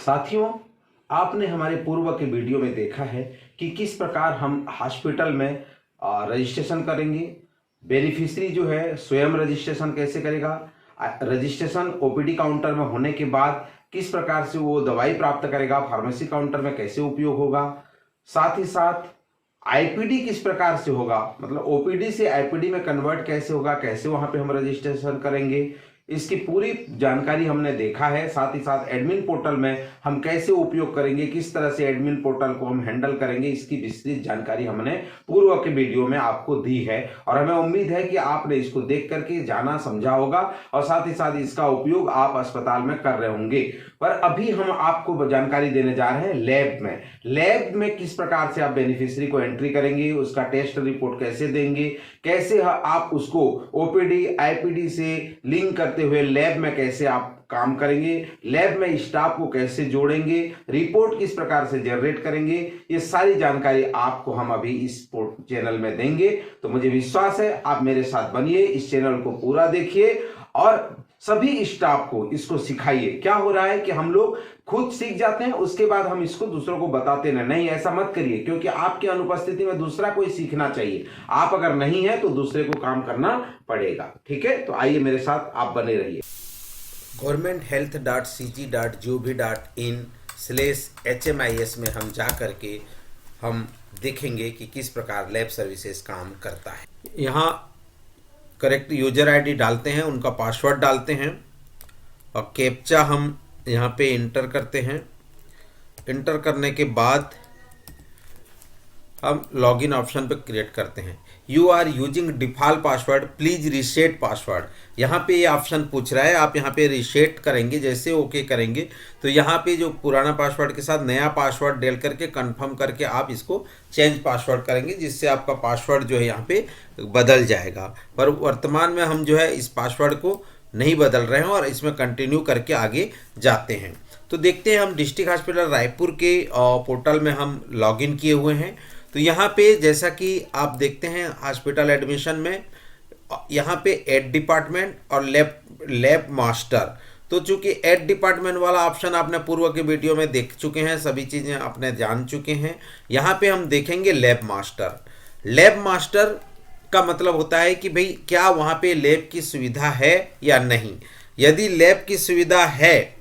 साथियों, आपने हमारे पूर्व के वीडियो में देखा है कि किस प्रकार हम हॉस्पिटल में रजिस्ट्रेशन करेंगे। बेनिफिशियरी जो है स्वयं रजिस्ट्रेशन कैसे करेगा, रजिस्ट्रेशन ओपीडी काउंटर में होने के बाद किस प्रकार से वो दवाई प्राप्त करेगा, फार्मेसी काउंटर में कैसे उपयोग होगा, साथ ही साथ आईपीडी किस प्रकार से होगा, मतलब ओपीडी से आईपीडी में कन्वर्ट कैसे होगा, कैसे वहां पे हम रजिस्ट्रेशन करेंगे, इसकी पूरी जानकारी हमने देखा है। साथ ही साथ एडमिन पोर्टल में हम कैसे उपयोग करेंगे, किस तरह से एडमिन पोर्टल को हम हैंडल करेंगे, इसकी विस्तृत जानकारी हमने पूर्व के वीडियो में आपको दी है और हमें उम्मीद है कि आपने इसको देख करके जाना समझा होगा और साथ ही साथ इसका उपयोग आप अस्पताल में कर रहे होंगे। पर अभी हम आपको जानकारी देने जा रहे हैं लैब में किस प्रकार से आप बेनिफिशियरी को एंट्री करेंगे, उसका टेस्ट रिपोर्ट कैसे देंगे, कैसे आप उसको ओपीडी आईपीडी से लिंक करते हुए लैब में कैसे आप काम करेंगे, लैब में स्टाफ को कैसे जोड़ेंगे, रिपोर्ट किस प्रकार से जनरेट करेंगे, ये सारी जानकारी आपको हम अभी इस चैनल में देंगे। तो मुझे विश्वास है आप मेरे साथ बनिए, इस चैनल को पूरा देखिए और सभी स्टाफ को इसको सिखाइए। क्या हो रहा है कि हम लोग खुद सीख जाते हैं, उसके बाद हम इसको दूसरों को बताते नहीं, ऐसा मत करिए, क्योंकि आपकी अनुपस्थिति में दूसरा कोई सीखना चाहिए। आप अगर नहीं है तो दूसरे को काम करना पड़ेगा। ठीक है, तो आइए मेरे साथ आप बने रहिए। governmenthealth.cg.gov.in/HMIS में हम जा करके हम देखेंगे कि किस प्रकार लैब सर्विसेज काम करता है। यहाँ करेक्ट यूजर आईडी डालते हैं, उनका पासवर्ड डालते हैं और कैप्चा हम यहाँ पे इंटर करते हैं। इंटर करने के बाद हम लॉगिन ऑप्शन पे क्रिएट करते हैं। You are using default password, please reset password. यहाँ पे ये ऑप्शन पूछ रहा है, आप यहाँ पे रीसेट करेंगे। जैसे ओके करेंगे तो यहाँ पे जो पुराना पासवर्ड के साथ नया पासवर्ड डाल करके कंफर्म करके आप इसको चेंज पासवर्ड करेंगे, जिससे आपका पासवर्ड जो है यहाँ पे बदल जाएगा। पर वर्तमान में हम जो है इस पासवर्ड को नहीं बदल रहे हैं और इसमें कंटिन्यू करके आगे जाते हैं। तो देखते हैं, हम डिस्ट्रिक्ट हॉस्पिटल रायपुर के पोर्टल में हम लॉगिन किए हुए हैं। तो यहाँ पे जैसा कि आप देखते हैं हॉस्पिटल एडमिशन में यहाँ पे एड डिपार्टमेंट और लैब मास्टर। तो चूंकि एड डिपार्टमेंट वाला ऑप्शन आपने पूर्व के वीडियो में देख चुके हैं, सभी चीज़ें आपने जान चुके हैं। यहाँ पे हम देखेंगे लैब मास्टर। लैब मास्टर का मतलब होता है कि भाई क्या वहाँ पे लैब की सुविधा है या नहीं। यदि लैब की सुविधा है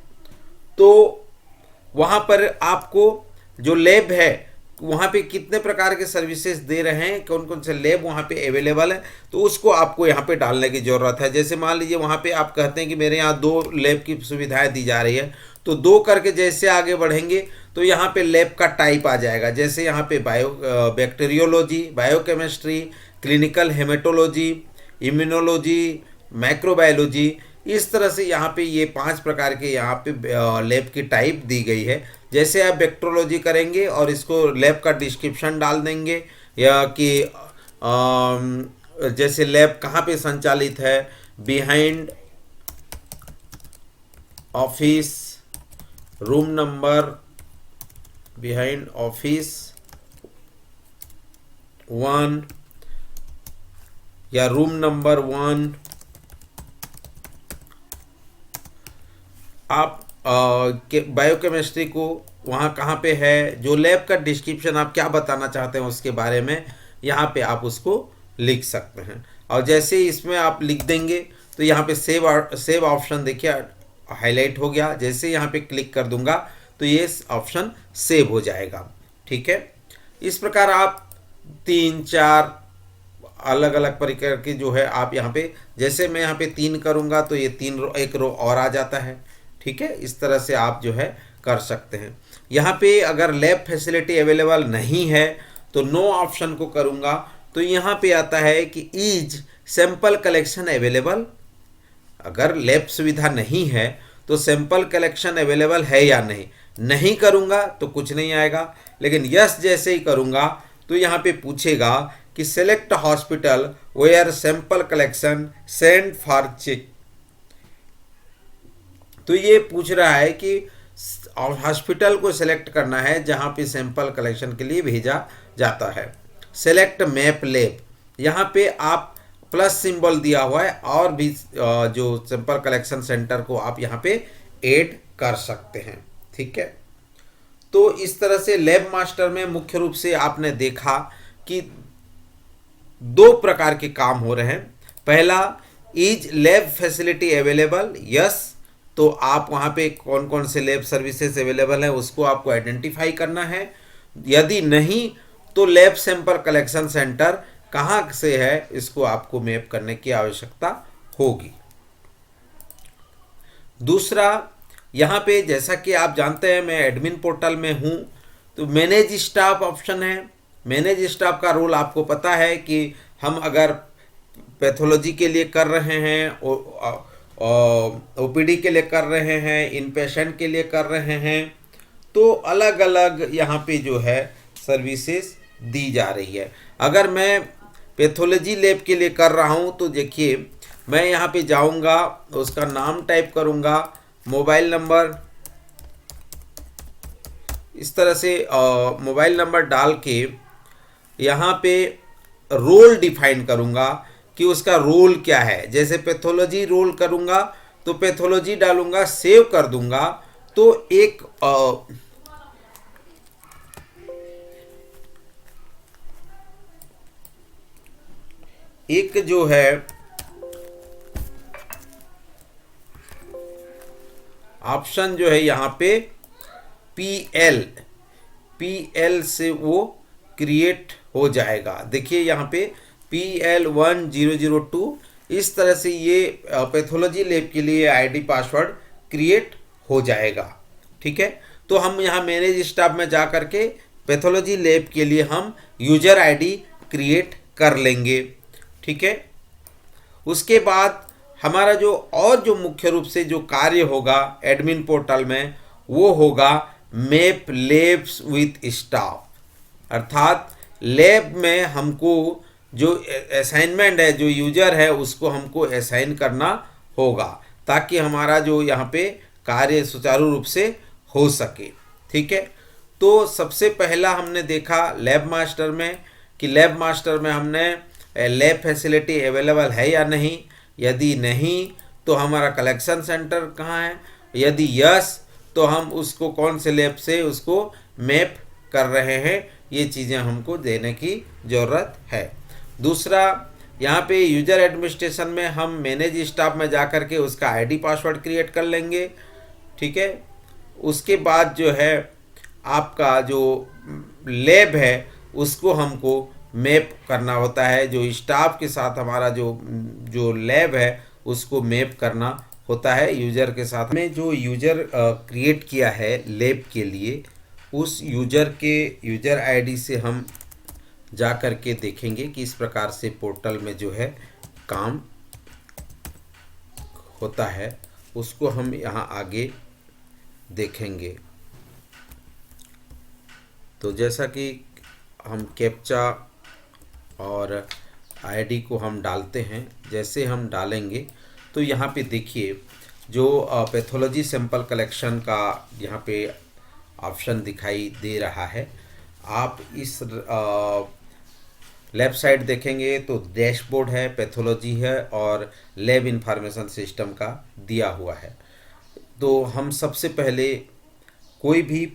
तो वहाँ पर आपको जो लैब है वहाँ पे कितने प्रकार के सर्विसेज दे रहे हैं, कौन कौन से लैब वहाँ पे अवेलेबल है, तो उसको आपको यहाँ पे डालने की ज़रूरत है। जैसे मान लीजिए वहाँ पे आप कहते हैं कि मेरे यहाँ 2 लैब की सुविधाएं दी जा रही है, तो 2 करके जैसे आगे बढ़ेंगे तो यहाँ पे लैब का टाइप आ जाएगा। जैसे यहाँ पे bacteriology, biochemistry, clinical haematology, immunology, microbiology, इस तरह से यहाँ पे ये 5 प्रकार के यहाँ पे लैब की टाइप दी गई है। जैसे आप बैक्टीरियोलॉजी करेंगे और इसको लैब का डिस्क्रिप्शन डाल देंगे, या कि जैसे लैब कहाँ पे संचालित है, behind office, room number, behind office 1 या रूम नंबर 1। आप बायोकेमिस्ट्री को वहाँ कहाँ पे है, जो लैब का डिस्क्रिप्शन आप क्या बताना चाहते हैं उसके बारे में यहाँ पे आप उसको लिख सकते हैं। और जैसे इसमें आप लिख देंगे तो यहाँ पे सेव ऑप्शन देखिए हाईलाइट हो गया। जैसे यहाँ पे क्लिक कर दूंगा तो ये ऑप्शन सेव हो जाएगा। ठीक है, इस प्रकार आप 3-4 अलग अलग प्रकार के जो है आप यहाँ पे, जैसे मैं यहाँ पे 3 करूँगा तो ये 1 रो और आ जाता है। ठीक है, इस तरह से आप जो है कर सकते हैं। यहाँ पे अगर लैब फैसिलिटी अवेलेबल नहीं है तो नो ऑप्शन को करूँगा तो यहाँ पे आता है कि इज सैंपल कलेक्शन अवेलेबल। अगर लैब सुविधा नहीं है तो सैंपल कलेक्शन अवेलेबल है या नहीं करूँगा तो कुछ नहीं आएगा। लेकिन यस जैसे ही करूँगा तो यहाँ पे पूछेगा कि select hospital where sample collection send for check. तो ये पूछ रहा है कि हॉस्पिटल को सिलेक्ट करना है जहाँ पे सैंपल कलेक्शन के लिए भेजा जाता है। सेलेक्ट मैप लैब, यहाँ पे आप प्लस सिंबल दिया हुआ है और भी जो सैंपल कलेक्शन सेंटर को आप यहाँ पे ऐड कर सकते हैं। ठीक है। तो इस तरह से लैब मास्टर में मुख्य रूप से आपने देखा कि दो प्रकार के काम हो रहे हैं। पहला, is lab facility available, yes, तो आप वहाँ पे कौन कौन से लैब सर्विसेज अवेलेबल है उसको आपको आइडेंटिफाई करना है। यदि नहीं तो लैब सैंपल कलेक्शन सेंटर कहाँ से है इसको आपको मैप करने की आवश्यकता होगी। दूसरा, यहाँ पे जैसा कि आप जानते हैं मैं एडमिन पोर्टल में हूँ, तो मैनेज स्टाफ ऑप्शन है। मैनेज स्टाफ का रोल आपको पता है कि हम अगर पैथोलॉजी के लिए कर रहे हैं, ओपीडी के लिए कर रहे हैं, इन पेशेंट के लिए कर रहे हैं, तो अलग अलग यहाँ पे जो है सर्विसेज दी जा रही है। अगर मैं पैथोलॉजी लैब के लिए कर रहा हूँ तो देखिए मैं यहाँ पे जाऊँगा, उसका नाम टाइप करूँगा, मोबाइल नंबर, इस तरह से मोबाइल नंबर डाल के यहाँ पे रोल डिफाइन करूँगा कि उसका रोल क्या है। जैसे पैथोलॉजी रोल करूँगा तो पैथोलॉजी डालूँगा, सेव कर दूँगा, तो एक जो है ऑप्शन जो है यहाँ पे पीएल से वो क्रिएट हो जाएगा। देखिए यहाँ पे PL1002, इस तरह से ये पैथोलॉजी लैब के लिए आईडी पासवर्ड क्रिएट हो जाएगा। ठीक है, तो हम यहाँ मैनेज स्टाफ में जा करके पैथोलॉजी लैब के लिए हम यूजर आईडी क्रिएट कर लेंगे। ठीक है, उसके बाद हमारा जो मुख्य रूप से जो कार्य होगा एडमिन पोर्टल में वो होगा मैप लैब्स विथ स्टाफ, अर्थात लैब में हमको जो असाइनमेंट है, जो यूजर है उसको हमको असाइन करना होगा ताकि हमारा जो यहाँ पे कार्य सुचारू रूप से हो सके। ठीक है, तो सबसे पहला हमने देखा लैब मास्टर में कि लैब मास्टर में हमने लैब फैसिलिटी अवेलेबल है या नहीं, यदि नहीं तो हमारा कलेक्शन सेंटर कहाँ है, यदि यस तो हम उसको कौन से लैब से उसको मैप कर रहे हैं, ये चीज़ें हमको देने की ज़रूरत है। दूसरा, यहाँ पे यूजर एडमिनिस्ट्रेशन में हम मैनेज स्टाफ में जा कर के उसका आईडी पासवर्ड क्रिएट कर लेंगे। ठीक है, उसके बाद जो है आपका जो लैब है उसको हमको मैप करना होता है, जो स्टाफ के साथ हमारा जो लैब है उसको मैप करना होता है यूजर के साथ में। जो यूजर क्रिएट किया है लैब के लिए उस यूजर आईडी से हम जा कर के देखेंगे कि इस प्रकार से पोर्टल में जो है काम होता है, उसको हम यहाँ आगे देखेंगे। तो जैसा कि हम कैप्चा और आईडी को हम डालते हैं, जैसे हम डालेंगे तो यहाँ पे देखिए जो पैथोलॉजी सैंपल कलेक्शन का यहाँ पे ऑप्शन दिखाई दे रहा है। आप इस लेफ्ट साइड देखेंगे तो डैशबोर्ड है, पैथोलॉजी है और लैब इंफॉर्मेशन सिस्टम का दिया हुआ है। तो हम सबसे पहले कोई भी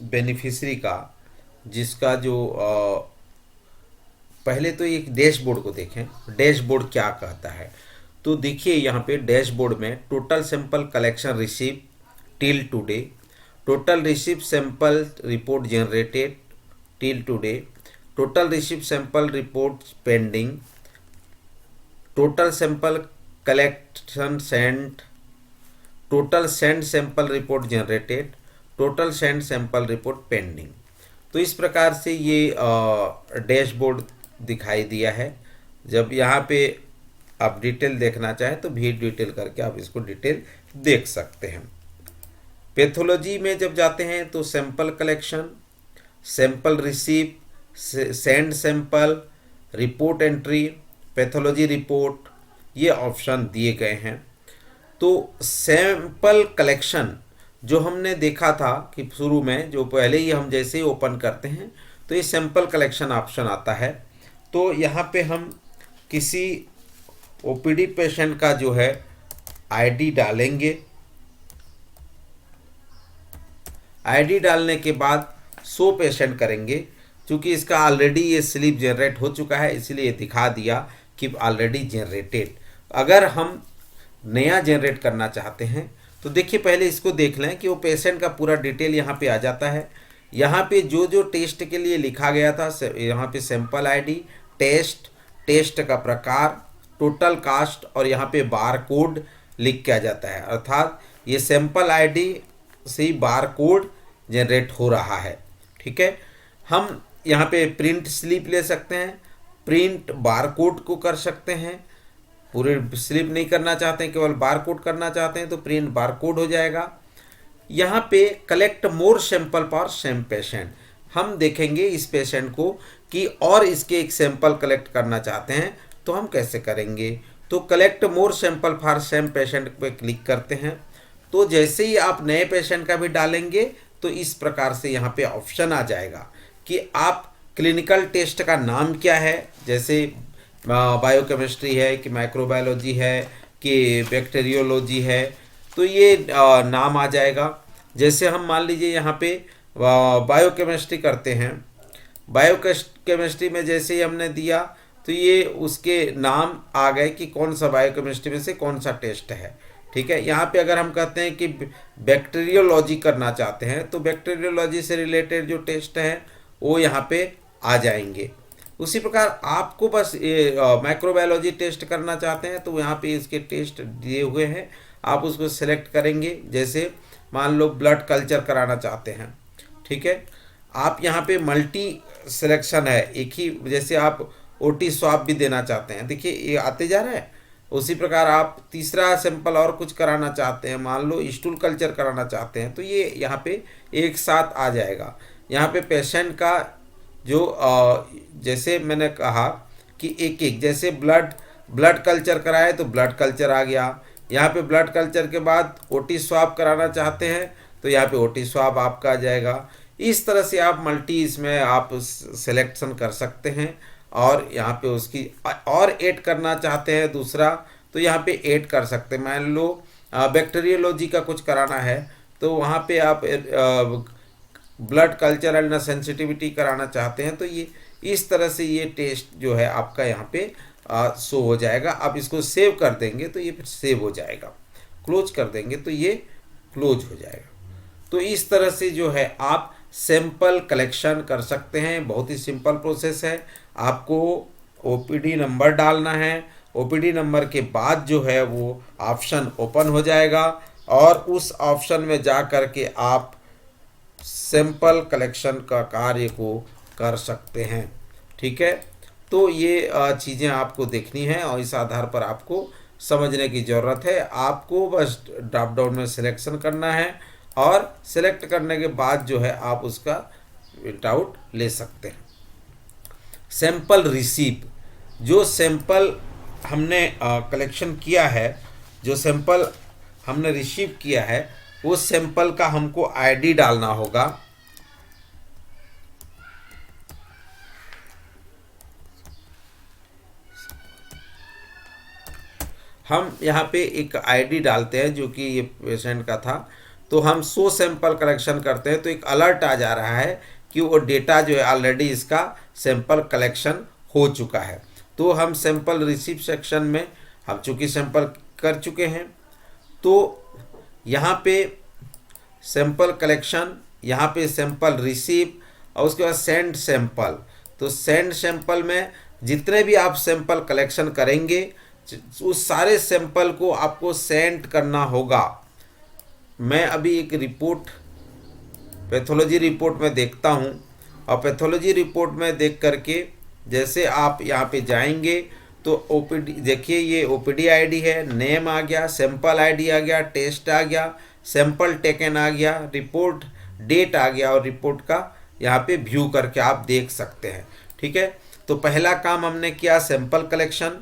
बेनिफिशियरी का जिसका जो पहले तो एक डैशबोर्ड को देखें, डैशबोर्ड क्या कहता है। तो देखिए यहाँ पे डैशबोर्ड में total sample collection receive till today, total receive sample report generated till today, total receive sample report pending, total sample collection sent, total send sample report generated, total send sample report pending. तो इस प्रकार से ये dashboard दिखाई दिया है। जब यहाँ पे आप डिटेल देखना चाहें तो भी डिटेल करके आप इसको डिटेल देख सकते हैं। पैथोलॉजी में जब जाते हैं तो sample collection, sample receive, send sample, report entry, pathology report, ये ऑप्शन दिए गए हैं। तो सैंपल कलेक्शन जो हमने देखा था कि शुरू में जो पहले ही हम जैसे ही ओपन करते हैं तो ये सैंपल कलेक्शन ऑप्शन आता है। तो यहाँ पे हम किसी ओपीडी पेशेंट का जो है आईडी डालेंगे, आईडी डालने के बाद शो पेशेंट करेंगे। चूँकि इसका ऑलरेडी ये स्लिप जनरेट हो चुका है इसलिए ये दिखा दिया कि ऑलरेडी जनरेटेड। अगर हम नया जनरेट करना चाहते हैं तो देखिए पहले इसको देख लें कि वो पेशेंट का पूरा डिटेल यहाँ पे आ जाता है। यहाँ पे जो जो टेस्ट के लिए लिखा गया था यहाँ पे सैंपल आईडी, टेस्ट, टेस्ट का प्रकार, टोटल कास्ट और यहाँ पे बार कोड लिख के आ जाता है। अर्थात ये सैंपल आईडी से ही बार कोड जनरेट हो रहा है। ठीक है, हम यहाँ पे प्रिंट स्लिप ले सकते हैं, प्रिंट बार कोड को कर सकते हैं। पूरे स्लिप नहीं करना चाहते हैं, केवल बार कोड करना चाहते हैं तो प्रिंट बार कोड हो जाएगा। यहाँ पे collect more sample for same patient, हम देखेंगे इस पेशेंट को कि और इसके एक सैंपल कलेक्ट करना चाहते हैं तो हम कैसे करेंगे। तो collect more sample for same patient पे क्लिक करते हैं। तो जैसे ही आप नए पेशेंट का भी डालेंगे तो इस प्रकार से यहाँ पे ऑप्शन आ जाएगा कि आप क्लिनिकल टेस्ट का नाम क्या है, जैसे बायोकेमिस्ट्री है कि माइक्रोबायोलॉजी है कि बैक्टीरियोलॉजी है, तो ये नाम आ जाएगा। जैसे हम मान लीजिए यहाँ पे बायोकेमिस्ट्री करते हैं, बायोकेमिस्ट्री में जैसे ही हमने दिया तो ये उसके नाम आ गए कि कौन सा बायोकेमिस्ट्री में से कौन सा टेस्ट है। ठीक है, यहाँ पे अगर हम कहते हैं कि बैक्टीरियोलॉजी करना चाहते हैं तो बैक्टीरियोलॉजी से रिलेटेड जो टेस्ट हैं वो यहाँ पे आ जाएंगे। उसी प्रकार आपको बस माइक्रोबायोलॉजी टेस्ट करना चाहते हैं तो यहाँ पे इसके टेस्ट दिए हुए हैं, आप उसको सेलेक्ट करेंगे। जैसे मान लो ब्लड कल्चर कराना चाहते हैं, ठीक है, आप यहाँ पे मल्टी सिलेक्शन है, एक ही, जैसे आप ओटी स्वाब भी देना चाहते हैं, देखिए ये आते जा रहा है। उसी प्रकार आप तीसरा सैंपल और कुछ कराना चाहते हैं, मान लो स्टूल कल्चर कराना चाहते हैं तो ये यहाँ पे एक साथ आ जाएगा। यहाँ पे पेशेंट का जो जैसे मैंने कहा कि एक एक, जैसे ब्लड कल्चर कराए तो ब्लड कल्चर आ गया। यहाँ पे ब्लड कल्चर के बाद ओटी स्वाब कराना चाहते हैं तो यहाँ पे ओटी स्वाब आपका आ जाएगा। इस तरह से आप मल्टी इसमें आप सिलेक्शन कर सकते हैं और यहाँ पे उसकी और ऐड करना चाहते हैं दूसरा तो यहाँ पे ऐड कर सकते हैं। मान लो बैक्टीरियोलॉजी का कुछ कराना है तो वहाँ पे आप ब्लड कल्चर एंड सेंसिटिविटी कराना चाहते हैं तो ये इस तरह से ये टेस्ट जो है आपका यहाँ पे शो हो जाएगा। आप इसको सेव कर देंगे तो ये फिर सेव हो जाएगा, क्लोज कर देंगे तो ये क्लोज हो जाएगा। तो इस तरह से जो है आप सैंपल कलेक्शन कर सकते हैं। बहुत ही सिंपल प्रोसेस है। आपको ओपीडी नंबर डालना है, ओपीडी नंबर के बाद जो है वो ऑप्शन ओपन हो जाएगा और उस ऑप्शन में जा कर के आप सैंपल कलेक्शन का कार्य को कर सकते हैं। ठीक है, तो ये चीज़ें आपको देखनी है और इस आधार पर आपको समझने की ज़रूरत है। आपको बस ड्रॉप डाउन में सिलेक्शन करना है और सिलेक्ट करने के बाद जो है आप उसका प्रिंट आउट ले सकते हैं। सैंपल रिसीव, जो सैंपल हमने कलेक्शन किया है, जो सैंपल हमने रिसीव किया है, उस सैंपल का हमको आईडी डालना होगा। हम यहाँ पे एक आईडी डालते हैं जो कि ये पेशेंट का था, तो हम 100 सैंपल कलेक्शन करते हैं तो एक अलर्ट आ जा रहा है कि वो डेटा जो है ऑलरेडी इसका सैंपल कलेक्शन हो चुका है। तो हम सैंपल रिसीव सेक्शन में हम चूँकि सैंपल कर चुके हैं तो यहाँ पे सैंपल कलेक्शन, यहाँ पे सैंपल रिसीव और उसके बाद सेंड सैंपल। तो सेंड सैंपल में जितने भी आप सैंपल कलेक्शन करेंगे उस सारे सैंपल को आपको सेंड करना होगा। मैं अभी एक रिपोर्ट पैथोलॉजी रिपोर्ट में देखता हूँ और पैथोलॉजी रिपोर्ट में देख करके जैसे आप यहाँ पे जाएंगे तो ओपीडी देखिए, ये ओपीडी आईडी है, नेम आ गया, सैंपल आईडी आ गया, टेस्ट आ गया, सैंपल टेकन आ गया, रिपोर्ट डेट आ गया और रिपोर्ट का यहाँ पे व्यू करके आप देख सकते हैं। ठीक है, तो पहला काम हमने किया सैंपल कलेक्शन,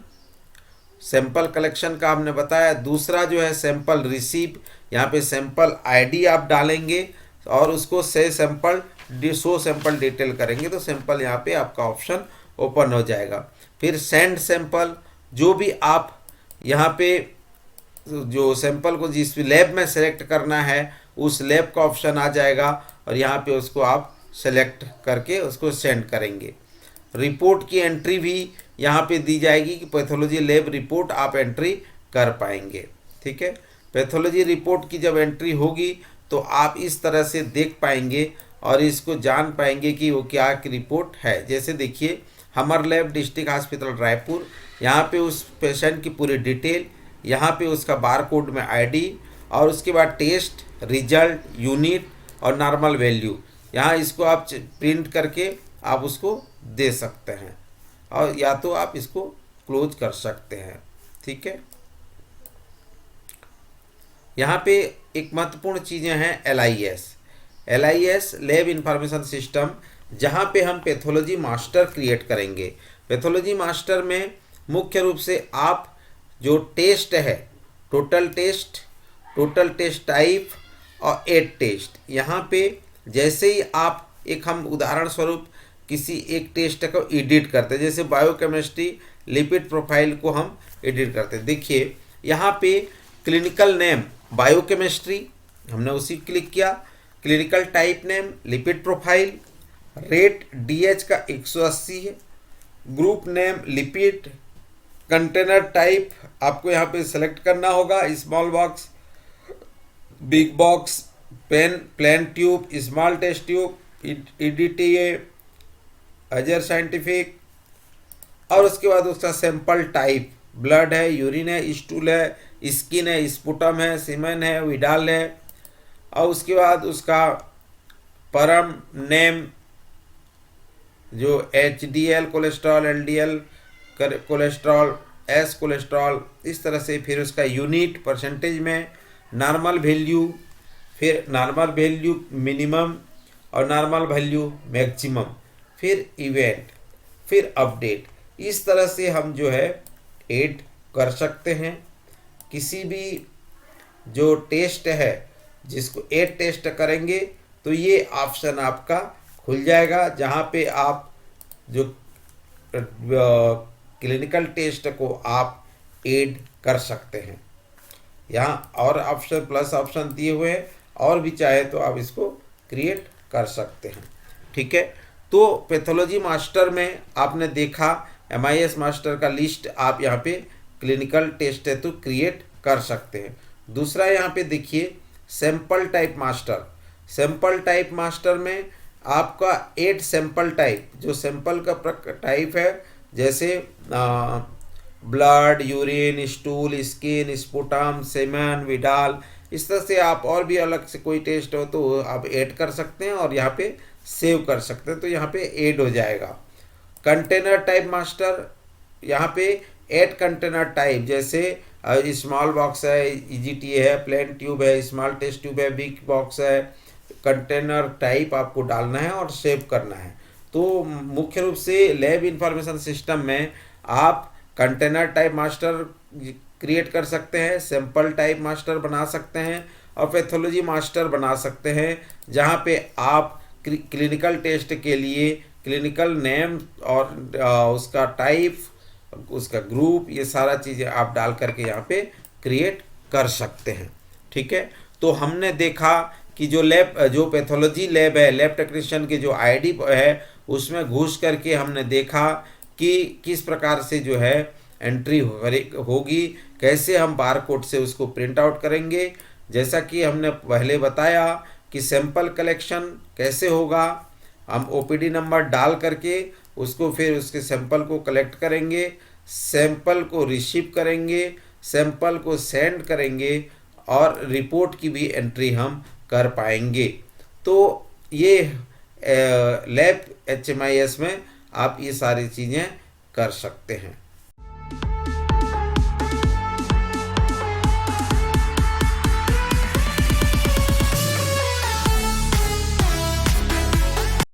सैंपल कलेक्शन का हमने बताया। दूसरा जो है सैंपल रिसीव, यहाँ पे सैंपल आईडी आप डालेंगे और उसको से सैंपल 100 सैंपल डिटेल करेंगे तो सैंपल यहाँ पे आपका ऑप्शन ओपन हो जाएगा। फिर सेंड सैंपल, जो भी आप यहाँ पे जो सैंपल को जिस लैब में सेलेक्ट करना है उस लैब का ऑप्शन आ जाएगा और यहाँ पे उसको आप सेलेक्ट करके उसको सेंड करेंगे। रिपोर्ट की एंट्री भी यहाँ पे दी जाएगी कि पैथोलॉजी लैब रिपोर्ट आप एंट्री कर पाएंगे। ठीक है, पैथोलॉजी रिपोर्ट की जब एंट्री होगी तो आप इस तरह से देख पाएंगे और इसको जान पाएंगे कि वो क्या की रिपोर्ट है। जैसे देखिए, हमर लैब डिस्ट्रिक्ट हॉस्पिटल रायपुर, यहाँ पे उस पेशेंट की पूरी डिटेल, यहाँ पे उसका बारकोड में आईडी और उसके बाद टेस्ट रिजल्ट यूनिट और नॉर्मल वैल्यू, यहाँ इसको आप प्रिंट करके आप उसको दे सकते हैं और या तो आप इसको क्लोज कर सकते हैं। ठीक है, यहाँ पे एक महत्वपूर्ण चीज़ें हैं LIS लैब इंफॉर्मेशन सिस्टम, जहाँ पे हम पैथोलॉजी मास्टर क्रिएट करेंगे। पैथोलॉजी मास्टर में मुख्य रूप से आप जो टेस्ट है, टोटल टेस्ट टाइप और 8 टेस्ट, यहाँ पे जैसे ही आप एक हम उदाहरण स्वरूप किसी एक टेस्ट को एडिट करते हैं, जैसे बायोकेमिस्ट्री लिपिड प्रोफाइल को हम एडिट करते हैं। देखिए यहाँ पे क्लिनिकल नेम बायोकेमिस्ट्री, हमने उसी क्लिक किया। Clinical type name lipid profile, rate DH का 180 है, group name lipid, container type आपको यहाँ पे सेलेक्ट करना होगा, small box, big box, pen, plain tube, small test tube, EDTA, अजर साइंटिफिक, और उसके बाद उसका सैंपल टाइप ब्लड है, यूरिन है, स्टूल है, स्किन है, स्पुटम है, सीमेन है, विडाल है, और उसके बाद उसका परम नेम जो HDL cholesterol, LDL cholesterol, S cholesterol, इस तरह से। फिर उसका यूनिट परसेंटेज में, नॉर्मल वैल्यू, फिर नॉर्मल वैल्यू मिनिमम और नॉर्मल वैल्यू मैक्सिमम, फिर इवेंट, फिर अपडेट। इस तरह से हम जो है ऐड कर सकते हैं किसी भी जो टेस्ट है, जिसको ऐड टेस्ट करेंगे तो ये ऑप्शन आपका खुल जाएगा, जहाँ पे आप जो क्लिनिकल टेस्ट को आप ऐड कर सकते हैं। यहाँ और ऑप्शन प्लस ऑप्शन दिए हुए हैं, और भी चाहे तो आप इसको क्रिएट कर सकते हैं। ठीक है, तो पैथोलॉजी मास्टर में आपने देखा MIS मास्टर का लिस्ट आप यहाँ पे क्लिनिकल टेस्ट है तो क्रिएट कर सकते हैं। दूसरा यहाँ पे देखिए sample type master. Sample type master में आपका 8 सैंपल टाइप, जो सैंपल का टाइप है, जैसे blood, urine, stool, skin, sputum, semen, widal, इस तरह से आप और भी अलग से कोई टेस्ट हो तो आप ऐड कर सकते हैं और यहाँ पे सेव कर सकते हैं, तो यहाँ पे ऐड हो जाएगा। कंटेनर टाइप मास्टर, यहाँ पे ऐड कंटेनर टाइप, जैसे स्मॉल बॉक्स है, EGTA है, प्लेन ट्यूब है, स्मॉल टेस्ट ट्यूब है, बिग बॉक्स है, कंटेनर टाइप आपको डालना है और सेव करना है। तो मुख्य रूप से लैब इंफॉर्मेशन सिस्टम में आप कंटेनर टाइप मास्टर क्रिएट कर सकते हैं, सैंपल टाइप मास्टर बना सकते हैं और पैथोलॉजी मास्टर बना सकते हैं, जहाँ पे आप क्लिनिकल टेस्ट के लिए क्लिनिकल नेम और उसका टाइप, उसका ग्रुप, ये सारा चीज़ें आप डाल करके यहाँ पे क्रिएट कर सकते हैं। ठीक है, तो हमने देखा कि जो पैथोलॉजी लैब है, लैब टेक्नीशियन की जो ID है, उसमें घुस करके हमने देखा कि किस प्रकार से जो है एंट्री होगी, कैसे हम बारकोड से उसको प्रिंट आउट करेंगे। जैसा कि हमने पहले बताया कि सैंपल कलेक्शन कैसे होगा, हम OPD नंबर डाल करके उसको फिर उसके सैंपल को कलेक्ट करेंगे, सैंपल को रिसीव करेंगे, सैंपल को सेंड करेंगे और रिपोर्ट की भी एंट्री हम कर पाएंगे। तो ये लैब HMIS में आप ये सारी चीज़ें कर सकते हैं।